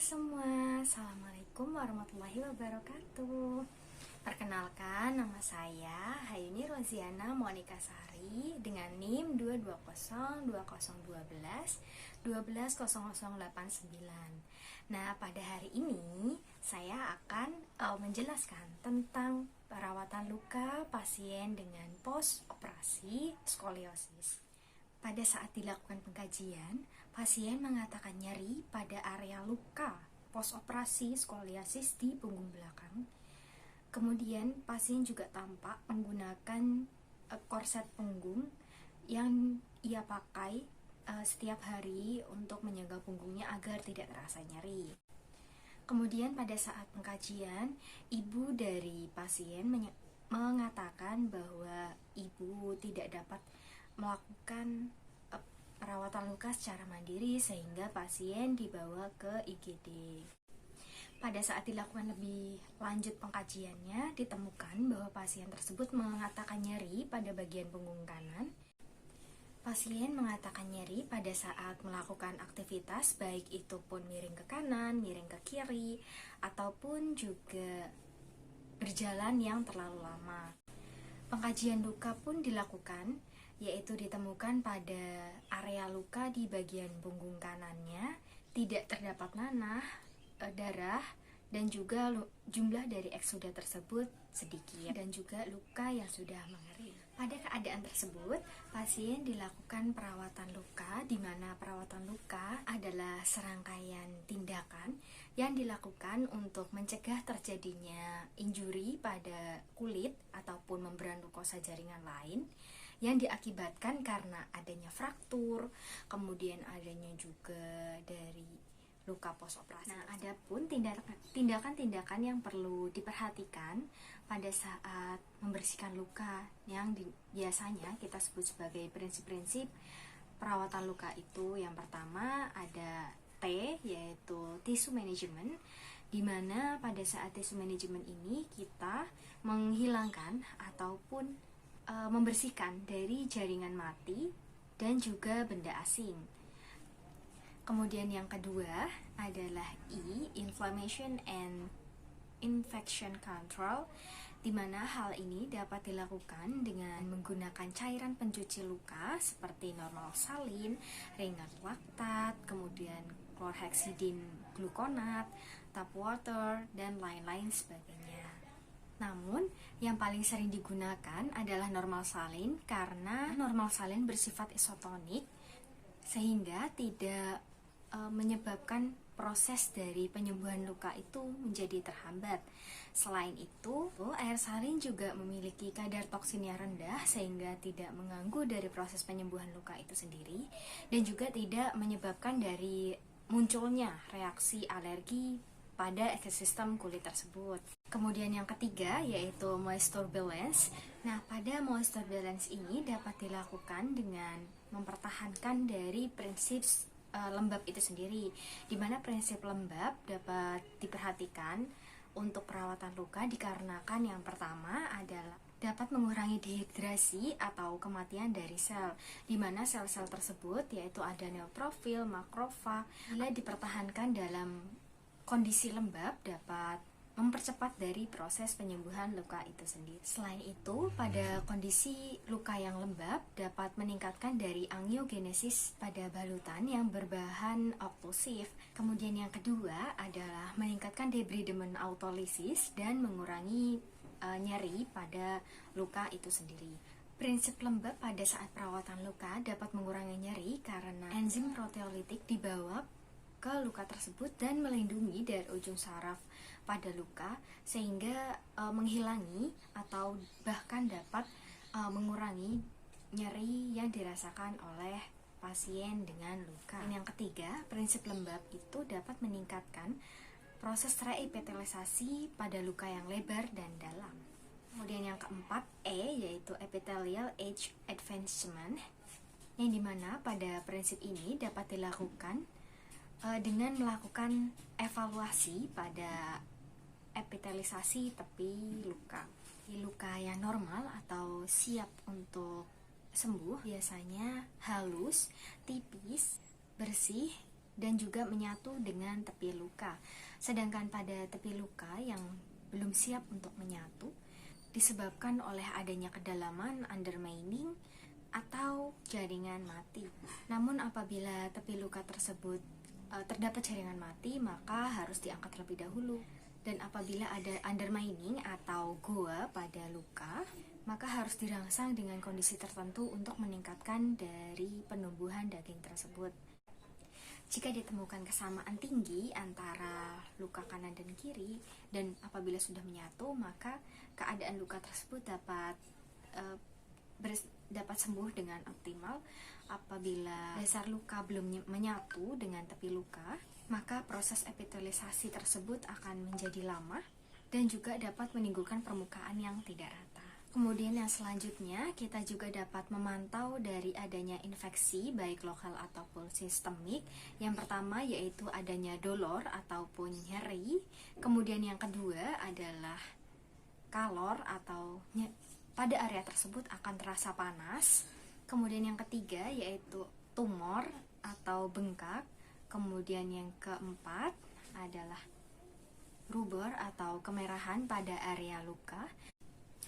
semua, Assalamualaikum warahmatullahi wabarakatuh. Perkenalkan, nama saya Hayuni Roziana Monika Sari dengan NIM 2202012 Nah, pada hari ini saya akan menjelaskan tentang perawatan luka pasien dengan post operasi skoliosis. Pada saat dilakukan pengkajian, pasien mengatakan nyeri pada area luka post-operasi skoliosis di punggung belakang. Kemudian pasien juga tampak menggunakan korset punggung yang ia pakai setiap hari untuk menjaga punggungnya agar tidak terasa nyeri. Kemudian pada saat pengkajian, ibu dari pasien mengatakan bahwa ibu tidak dapat melakukan perawatan luka secara mandiri sehingga pasien dibawa ke IGD. Pada saat dilakukan lebih lanjut pengkajiannya, ditemukan bahwa pasien tersebut mengatakan nyeri pada bagian punggung kanan. Pasien mengatakan nyeri pada saat melakukan aktivitas, baik itu pun miring ke kanan, miring ke kiri, ataupun juga berjalan yang terlalu lama. Pengkajian luka pun dilakukan, yaitu ditemukan pada area luka di bagian punggung kanannya tidak terdapat nanah, darah, dan juga jumlah dari eksuda tersebut sedikit, dan juga luka yang sudah mengering. Pada keadaan tersebut, pasien dilakukan perawatan luka, di mana perawatan luka adalah serangkaian tindakan yang dilakukan untuk mencegah terjadinya injuri pada kulit ataupun membran mukosa jaringan lain yang diakibatkan karena adanya fraktur, kemudian adanya juga dari luka post-operasi. Nah, ada pun tindakan-tindakan yang perlu diperhatikan pada saat membersihkan luka yang biasanya kita sebut sebagai prinsip-prinsip perawatan luka itu. Yang pertama ada T, yaitu tissue management, di mana pada saat tissue management ini kita menghilangkan ataupun membersihkan dari jaringan mati dan juga benda asing. Kemudian yang kedua adalah I, inflammation and infection control, di mana hal ini dapat dilakukan dengan menggunakan cairan pencuci luka seperti normal salin, ringan laktat, kemudian chlorhexidine gluconat, tap water, dan lain-lain sebagainya. Namun, yang paling sering digunakan adalah normal salin karena normal salin bersifat isotonik sehingga tidak menyebabkan proses dari penyembuhan luka itu menjadi terhambat. Selain itu, air salin juga memiliki kadar toksin yang rendah sehingga tidak mengganggu dari proses penyembuhan luka itu sendiri dan juga tidak menyebabkan dari munculnya reaksi alergi pada ekosistem kulit tersebut. Kemudian yang ketiga yaitu moisture balance. Nah, pada moisture balance ini dapat dilakukan dengan mempertahankan dari prinsip lembab itu sendiri, di mana prinsip lembab dapat diperhatikan untuk perawatan luka dikarenakan yang pertama adalah dapat mengurangi dehidrasi atau kematian dari sel, di mana sel-sel tersebut yaitu ada neutrofil, makrofag, bila dipertahankan dalam kondisi lembab dapat mempercepat dari proses penyembuhan luka itu sendiri. Selain itu, pada kondisi luka yang lembab dapat meningkatkan dari angiogenesis pada balutan yang berbahan oklusif. Kemudian yang kedua adalah meningkatkan debridement autolysis dan mengurangi nyeri pada luka itu sendiri. Prinsip lembab pada saat perawatan luka dapat mengurangi nyeri karena enzim proteolitik dibawa ke luka tersebut dan melindungi dari ujung saraf pada luka sehingga menghilangi atau bahkan dapat mengurangi nyeri yang dirasakan oleh pasien dengan luka. Dan yang ketiga, prinsip lembab itu dapat meningkatkan proses reepitelisasi pada luka yang lebar dan dalam. Kemudian yang keempat, E, yaitu epithelial age advancement, yang dimana pada prinsip ini dapat dilakukan dengan melakukan evaluasi pada epitelisasi tepi luka. Di luka yang normal atau siap untuk sembuh biasanya halus, tipis, bersih, dan juga menyatu dengan tepi luka. Sedangkan pada tepi luka yang belum siap untuk menyatu disebabkan oleh adanya kedalaman undermining atau jaringan mati. Namun apabila tepi luka tersebut terdapat jaringan mati, maka harus diangkat terlebih dahulu. Dan apabila ada undermining atau goa pada luka, maka harus dirangsang dengan kondisi tertentu untuk meningkatkan dari penumbuhan daging tersebut. Jika ditemukan kesamaan tinggi antara luka kanan dan kiri, dan apabila sudah menyatu, maka keadaan luka tersebut dapat sembuh dengan optimal. Apabila dasar luka belum menyatu dengan tepi luka, maka proses epitelisasi tersebut akan menjadi lama dan juga dapat menimbulkan permukaan yang tidak rata. Kemudian yang selanjutnya, kita juga dapat memantau dari adanya infeksi baik lokal ataupun sistemik. Yang pertama yaitu adanya dolor ataupun nyeri. Kemudian yang kedua adalah kalor atau pada area tersebut akan terasa panas. Kemudian yang ketiga yaitu tumor atau bengkak. Kemudian yang keempat adalah rubor atau kemerahan pada area luka.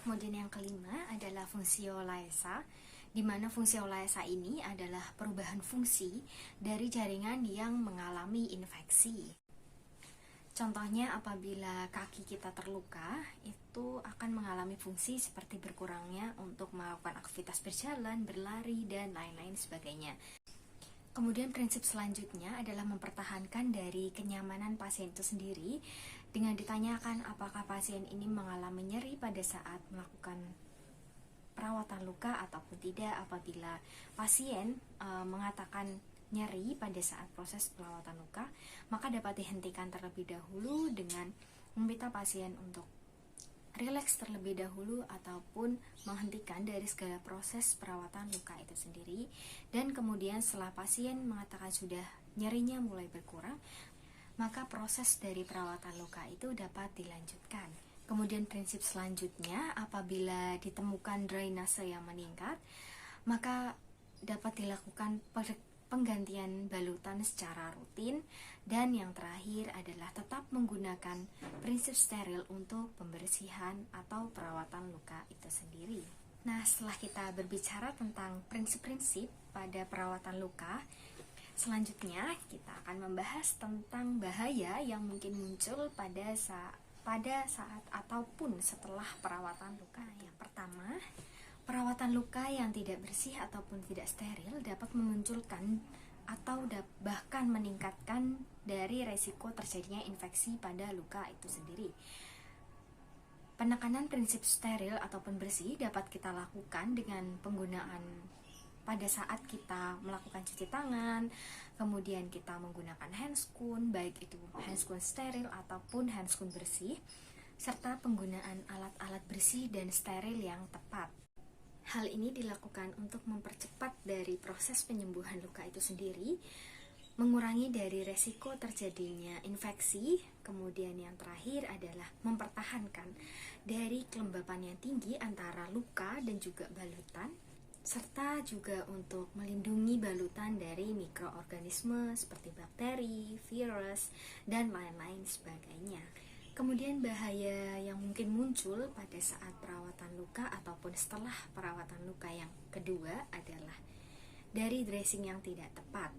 Kemudian yang kelima adalah fungsiolaesa, di mana fungsiolaesa ini adalah perubahan fungsi dari jaringan yang mengalami infeksi. Contohnya apabila kaki kita terluka, itu akan mengalami fungsi seperti berkurangnya untuk melakukan aktivitas berjalan, berlari, dan lain-lain sebagainya. Kemudian prinsip selanjutnya adalah mempertahankan dari kenyamanan pasien itu sendiri dengan ditanyakan apakah pasien ini mengalami nyeri pada saat melakukan perawatan luka ataupun tidak. Apabila pasien mengatakan nyeri pada saat proses perawatan luka, maka dapat dihentikan terlebih dahulu dengan meminta pasien untuk rileks terlebih dahulu ataupun menghentikan dari segala proses perawatan luka itu sendiri. Dan kemudian setelah pasien mengatakan sudah nyerinya mulai berkurang, maka proses dari perawatan luka itu dapat dilanjutkan. Kemudian prinsip selanjutnya, apabila ditemukan drainase yang meningkat, maka dapat dilakukan penggantian balutan secara rutin. Dan yang terakhir adalah tetap menggunakan prinsip steril untuk pembersihan atau perawatan luka itu sendiri. Nah, setelah kita berbicara tentang prinsip-prinsip pada perawatan luka, selanjutnya kita akan membahas tentang bahaya yang mungkin muncul pada saat ataupun setelah perawatan luka. Yang pertama, perawatan luka yang tidak bersih ataupun tidak steril dapat memunculkan atau bahkan meningkatkan dari resiko terjadinya infeksi pada luka itu sendiri. Penekanan prinsip steril ataupun bersih dapat kita lakukan dengan penggunaan pada saat kita melakukan cuci tangan, kemudian kita menggunakan handscoon, baik itu handscoon steril ataupun handscoon bersih, serta penggunaan alat-alat bersih dan steril yang tepat. Hal ini dilakukan untuk mempercepat dari proses penyembuhan luka itu sendiri, mengurangi dari resiko terjadinya infeksi. Kemudian yang terakhir adalah mempertahankan dari kelembapan yang tinggi antara luka dan juga balutan, serta juga untuk melindungi balutan dari mikroorganisme seperti bakteri, virus, dan lain-lain sebagainya. Kemudian bahaya yang mungkin muncul pada saat perawatan luka ataupun setelah perawatan luka yang kedua adalah dari dressing yang tidak tepat.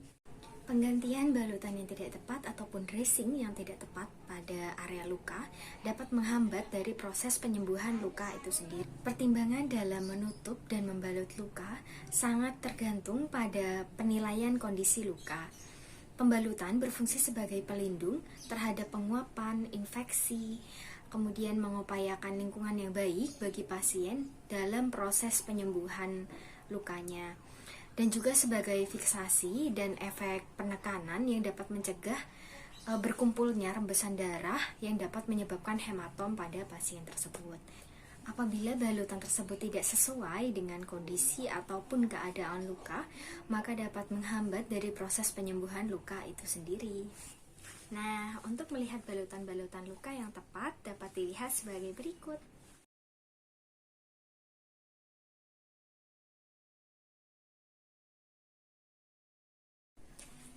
Penggantian balutan yang tidak tepat ataupun dressing yang tidak tepat pada area luka dapat menghambat dari proses penyembuhan luka itu sendiri. Pertimbangan dalam menutup dan membalut luka sangat tergantung pada penilaian kondisi luka. Pembalutan berfungsi sebagai pelindung terhadap penguapan, infeksi, kemudian mengupayakan lingkungan yang baik bagi pasien dalam proses penyembuhan lukanya, dan juga sebagai fiksasi dan efek penekanan yang dapat mencegah berkumpulnya rembesan darah yang dapat menyebabkan hematom pada pasien tersebut. Apabila balutan tersebut tidak sesuai dengan kondisi ataupun keadaan luka, maka dapat menghambat dari proses penyembuhan luka itu sendiri. Nah, untuk melihat balutan-balutan luka yang tepat dapat dilihat sebagai berikut.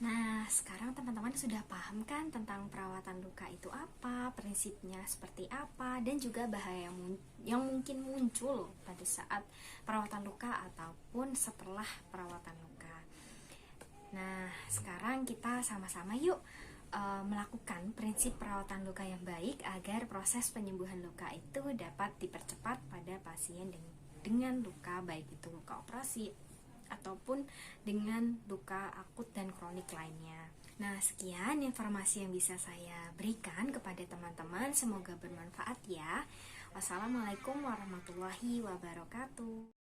Nah, Nah, sekarang teman-teman sudah paham kan tentang perawatan luka itu apa, prinsipnya seperti apa, dan juga bahaya yang mungkin muncul pada saat perawatan luka ataupun setelah perawatan luka. Nah, sekarang kita sama-sama yuk melakukan prinsip perawatan luka yang baik agar proses penyembuhan luka itu dapat dipercepat pada pasien dengan luka, baik itu luka operasi ataupun dengan luka akut dan kronik lainnya. Nah, sekian informasi yang bisa saya berikan kepada teman-teman, semoga bermanfaat ya. Wassalamualaikum warahmatullahi wabarakatuh.